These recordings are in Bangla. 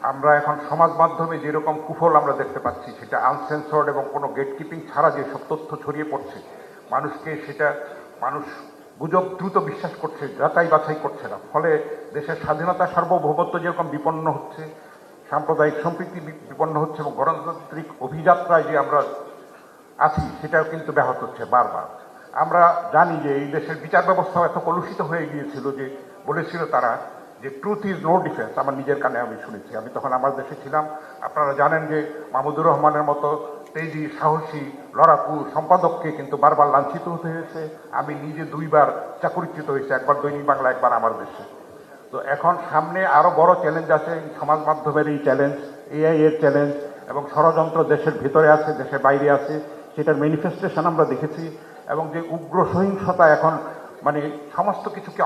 আমরা এখন সমাজ মাধ্যমে যেরকম কুফল আমরা দেখতে পাচ্ছি, সেটা আনসেন্সর্ড এবং কোনো গেট কিপিং ছাড়া যেসব তথ্য ছড়িয়ে পড়ছে, মানুষ গুজব দ্রুত বিশ্বাস করছে, যাচাই বাছাই করছে না। ফলে দেশের স্বাধীনতা সার্বভৌমত্ব যেরকম বিপন্ন হচ্ছে, সাম্প্রদায়িক সম্প্রীতি বিপন্ন হচ্ছে এবং গণতান্ত্রিক অভিযাত্রায় যে আমরা আছি সেটাও কিন্তু ব্যাহত হচ্ছে বারবার। আমরা জানি যে এই দেশের বিচার ব্যবস্থাও এত কলুষিত হয়ে গিয়েছিল যে বলেছিল তারা যে ট্রুথ ইজ নো ডিফেন্স। আমার নিজের কানে আমি শুনেছি, আমি তখন আমার দেশে ছিলাম। আপনারা জানেন যে মাহমুদুর রহমানের মতো তেজি, সাহসী, লড়াকু সম্পাদককে কিন্তু বারবার লাঞ্ছিত হতে হয়েছে। আমি নিজে 2বার চাকরিচ্যুত হয়েছে, একবার দৈনিক বাংলা, একবার আমার দেশে। তো এখন সামনে আরো বড় চ্যালেঞ্জ আছে, সমাজ মাধ্যমের এই চ্যালেঞ্জ, এআই এর চ্যালেঞ্জ এবং ষড়যন্ত্র দেশের ভিতরে আছে, দেশের বাইরে আছে, সেটার ম্যানিফেস্টেশন আমরা দেখেছি। এবং যে উগ্র সহিংসতা এখন মানে সমস্ত কিছুকে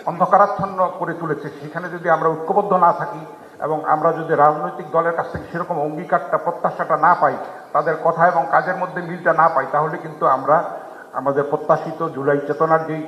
অন্ধকারাচ্ছন্ন করে তুলেছে, সেখানে যদি আমরা ঐক্যবদ্ধ না থাকি এবং আমরা যদি রাজনৈতিক দলের কাছ থেকে সেরকম অঙ্গীকারটা, প্রত্যাশাটা না পাই, তাদের কথা এবং কাজের মধ্যে মিলটা না পাই, তাহলে কিন্তু আমরা আমাদের প্রত্যাশিত জুলাই চেতনার যেই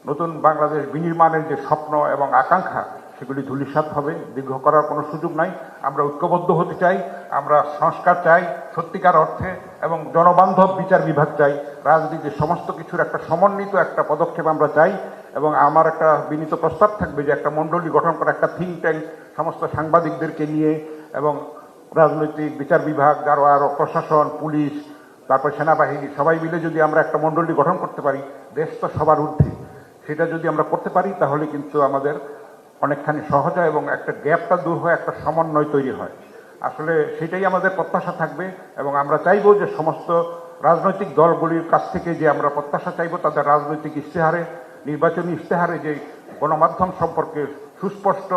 নতুন বাংলাদেশ বিনির্মাণের যে স্বপ্ন এবং আকাঙ্ক্ষা, সেগুলি ধূলিসাৎ হবে, দীর্ঘ করার কোনো সুযোগ নাই। আমরা ঐক্যবদ্ধ হতে চাই, আমরা সংস্কার চাই সত্যিকার অর্থে, এবং জনবান্ধব বিচার বিভাগ চাই। রাজনীতির সমস্ত কিছুর একটা সমন্বিত একটা পদক্ষেপ আমরা চাই। এবং আমার একটা বিনীত প্রস্তাব থাকবে যে একটা মণ্ডলী গঠন করা, একটা থিঙ্ক ট্যাঙ্ক, সমস্ত সাংবাদিকদেরকে নিয়ে এবং রাজনৈতিক বিচার বিভাগ, গারোয়ার, প্রশাসন, পুলিশ, তারপর সেনাবাহিনী, সবাই মিলে যদি আমরা একটা মণ্ডলী গঠন করতে পারি, দেশ তো সবার ঊর্ধ্বে, সেটা যদি আমরা করতে পারি তাহলে কিন্তু আমাদের অনেকখানি সহজ হয় এবং একটা গ্যাপটা দূর হয়, একটা সমন্বয় তৈরি হয়। আসলে সেটাই আমাদের প্রত্যাশা থাকবে। এবং আমরা চাইব যে সমস্ত রাজনৈতিক দলগুলির কাছ থেকে যে আমরা প্রত্যাশা চাইব, তাদের রাজনৈতিক ইশতেহারে, নির্বাচনী ইশতেহারে যে গণমাধ্যম সম্পর্কে সুস্পষ্ট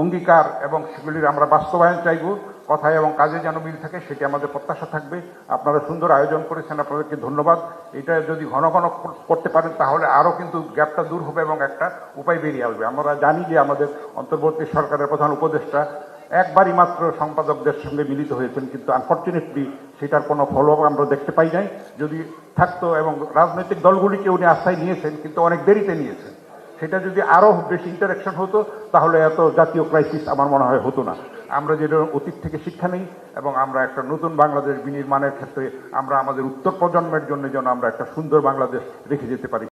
অঙ্গীকার এবং সেগুলির আমরা বাস্তবায়ন চাইব, কথায় এবং কাজে যেন মিল থাকে, সেটি আমাদের প্রত্যাশা থাকবে। আপনারা সুন্দর আয়োজন করেছেন, আপনাদেরকে ধন্যবাদ। এটা যদি ঘন ঘন করতে পারেন তাহলে আরও কিন্তু গ্যাপটা দূর হবে এবং একটা উপায় বেরিয়ে আসবে। আমরা জানি যে আমাদের অন্তর্বর্তী সরকারের প্রধান উপদেষ্টা একবারই মাত্র সম্পাদকদের সঙ্গে মিলিত হয়েছেন, কিন্তু আনফর্চুনেটলি সেটার কোনো ফলো আমরা দেখতে পাই নাই। যদি থাকতো, এবং রাজনৈতিক দলগুলিকে উনি আস্থায় নিয়েছেন, কিন্তু অনেক দেরিতে নিয়েছেন, সেটা যদি আরও বেশি ইন্টারাকশন হতো তাহলে এত জাতীয় ক্রাইসিস আমার মনে হয় হতো না। আমরা যেটা অতীত থেকে শিক্ষা নেই এবং আমরা একটা নতুন বাংলাদেশ বিনির্মাণের ক্ষেত্রে আমরা আমাদের উত্তর প্রজন্মের জন্য যেন আমরা একটা সুন্দর বাংলাদেশ রেখে যেতে পারি,